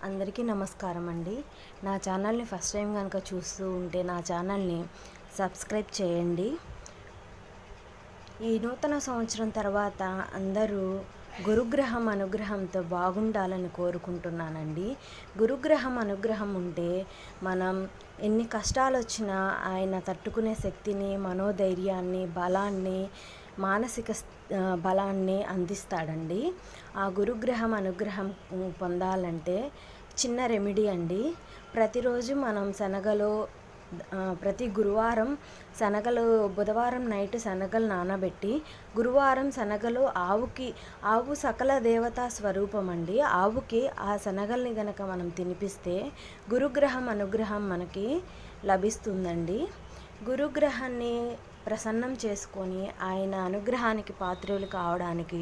అందరికీ నమస్కారం అండి. నా ఛానల్ని ఫస్ట్ టైం కనుక చూస్తూ ఉంటే నా ఛానల్ని సబ్స్క్రైబ్ చేయండి. ఈ నూతన సంవత్సరం తర్వాత అందరూ గురుగ్రహం అనుగ్రహంతో బాగుండాలని కోరుకుంటున్నానండి. గురుగ్రహం అనుగ్రహం ఉంటే మనం ఎన్ని కష్టాలు వచ్చినా ఆయన తట్టుకునే శక్తిని, మనోధైర్యాన్ని, బలాన్ని, మానసిక బలాన్ని అందిస్తాడండి. ఆ గురుగ్రహం అనుగ్రహం పొందాలంటే చిన్న రెమెడీ అండి. ప్రతిరోజు మనం ప్రతి గురువారం బుధవారం నైట్ శనగలు నానబెట్టి గురువారం శనగలు ఆవు సకల దేవతా స్వరూపం అండి. ఆవుకి ఆ శనగల్ని గనక మనం తినిపిస్తే గురుగ్రహం అనుగ్రహం మనకి లభిస్తుందండి. గురుగ్రహాన్ని ప్రసన్నం చేసుకొని ఆయన అనుగ్రహానికి పాత్రలు కావడానికి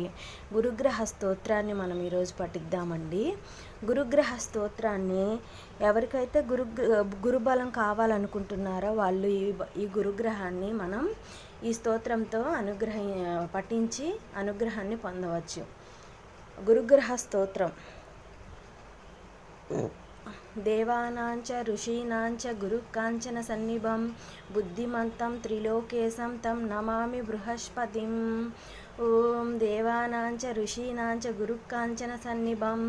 గురుగ్రహ స్తోత్రాన్ని మనం ఈరోజు పఠిద్దామండి. గురుగ్రహ స్తోత్రాన్ని ఎవరికైతే గురుబలం కావాలనుకుంటున్నారో వాళ్ళు ఈ గురుగ్రహాన్ని మనం ఈ స్తోత్రంతో పఠించి అనుగ్రహాన్ని పొందవచ్చు. గురుగ్రహ స్తోత్రం. దేవానాంచ ఋషీనాంచ గురుకాంచన సన్నిభం బుద్ధిమంతం త్రిలోకేశం తం నమామి బృహస్పతిం. ఓం దేవానాంచ ఋషీనాంచ గురుకాంచన సన్నిభం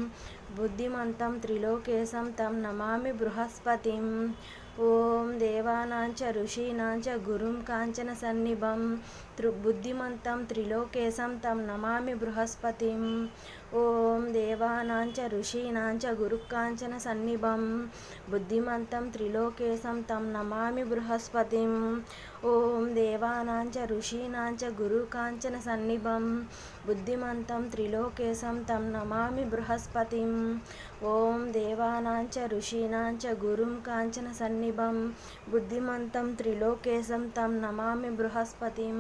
బుద్ధిమంతం త్రిలోకేశం తం నమామి బృహస్పతిం. ఓం దేవానాంచ ఋషీనాంచ గురుం కాంచన సన్నిభం బుద్ధిమంతం త్రిలోకేశం తం నమామి బృహస్పతిం. ఓం దేవానాంచ ఋషీనాంచ గురుకాంచన సన్నిభం బుద్ధిమంతం త్రిలోకేశం తం నమామి బృహస్పతిం. ఓం దేవానాంచ ఋషీనాంచ గురుకాంచన సన్నిభం బుద్ధిమంతం త్రిలోకేశం తం నమామి బృహస్పతిం. ఓం దేవానాంచ ఋషీనాంచ గురుం కాంచన సన్నిభం బుద్ధిమంతం త్రిలోకేశం తం నమామి బృహస్పతిం.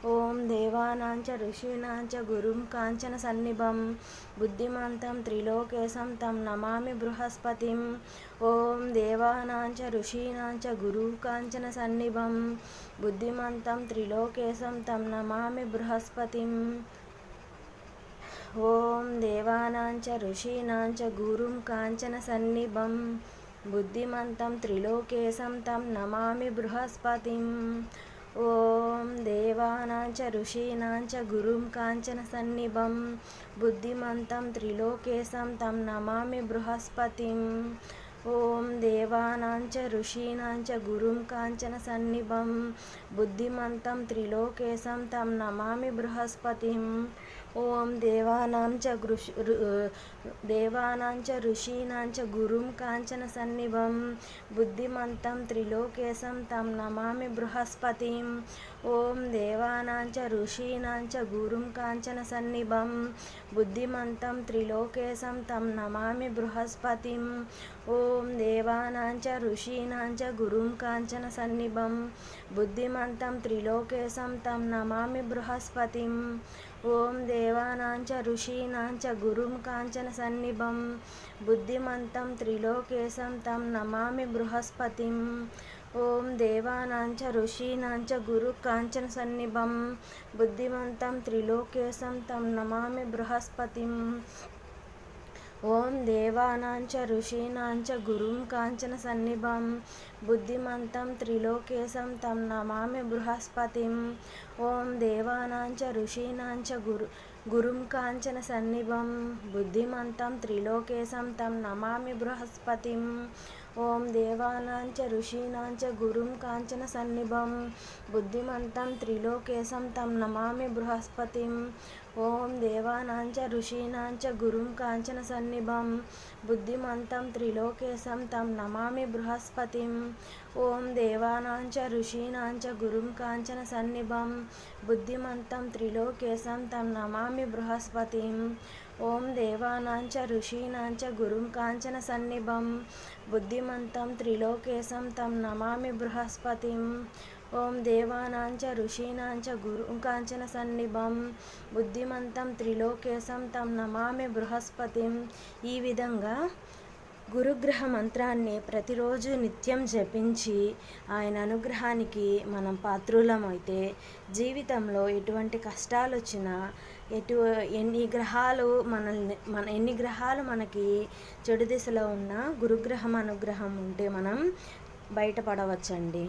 ఓం దేవానాంచ ఋషీనాంచ గురుం కాంచన సన్నిభం బుద్ధిమంతం త్రిలోకేశం తం నమామి బృహస్పతిం. ఓం దేవానాంచ ఋషీనాంచ గురు కాంచన సన్నిభం బుద్ధిమంతం త్రిలోకేశం తం నమామి బృహస్పతిం. ఓం దేవానాంచ ఋషీనాంచ గురుం కాంచన సన్నిభం బుద్ధిమంతం త్రిలోకేశం తం నమామి బృహస్పతిం. ఓం దేవానాంచ ఋషీనాంచ గురుం కాంచన సన్నిభం బుద్ధిమంతం త్రిలోకేశం తం నమామి బృహస్పతిం. ఓం దేవానాంచ ఋషీనాంచ గురుం కాంచన సన్నిభం బుద్ధిమంతం త్రిలోకేశం తం నమామి బృహస్పతిం. ఓం దేవానాంచ ఋషీనాంచ గురుం కాంచన సన్నిభం బుద్ధిమంతం త్రిలోకేశం తం నమామి బృహస్పతిం. ఓం దేవానాంచ ఋషీనాంచ గురుం కాంచన సన్నిభం బుద్ధిమంతం త్రిలోకేశం తం నమామి బృహస్పతిం. ఓం దేవానాంచ ఋషీనాంచ గురుం కాంచన సన్నిభం బుద్ధిమంతం త్రిలోకేశం తం నమామి బృహస్పతిం. ఓం దేవానాంచ ఋషీనాంచ గురుం కాంచన సన్నిభం బుద్ధిమంతం త్రిలోకేశం తం నమామి బృహస్పతిం. ఓం దేవానాంచ ఋషీనాంచ గురు కాంచన సన్నిభం బుద్ధిమంతం త్రిలోకేశం తం నమామి బృహస్పతిం. ఓం దేవానాంచ ఋషీనాంచ గురుం కాంచన సన్నిభం బుద్ధిమంతం త్రిలోకేశం తం నమామి బృహస్పతిం. ఓం దేవానాంచ ఋషీనాంచ గురుం కాంచన సన్నిభం బుద్ధిమంతం త్రిలోకేశం తం నమామి బృహస్పతిం. ఓం దేవానాంచ ఋషీనాంచ గురుం కాంచన సన్నిభం బుద్ధిమంతం త్రిలోకేశం తం నమామి బృహస్పతిం. ఓం దేవానాంచ ఋషీనాంచ గురుం కాంచన సన్నిభం బుద్ధిమంతం త్రిలోకేశం తం నమామి బృహస్పతిం. ఓం దేవానాంచ ఋషీనాంచ గురుం కాంచన సన్నిభం బుద్ధిమంతం త్రిలోకేశం తం నమామి బృహస్పతిం. ఓం దేవానాంచ ఋషీనాంచ గురుం కాంచన సన్నిభం బుద్ధిమంతం త్రిలోకేశం తం నమామి బృహస్పతిం. ఓం దేవానాంచ ఋషీనాంచ గురుం కాంచన సన్నిభం బుద్ధిమంతం త్రిలోకేశం తం నమామి బృహస్పతిం. ఈ విధంగా గురుగ్రహ మంత్రాన్ని ప్రతిరోజు నిత్యం జపించి ఆయన అనుగ్రహానికి మనం పాత్రులమైతే జీవితంలో ఎటువంటి కష్టాలు వచ్చినా ఎన్ని గ్రహాలు ఎన్ని గ్రహాలు మనకి చెడు దిశలో ఉన్న గురుగ్రహం అనుగ్రహం ఉంటే మనం బయటపడవచ్చండి.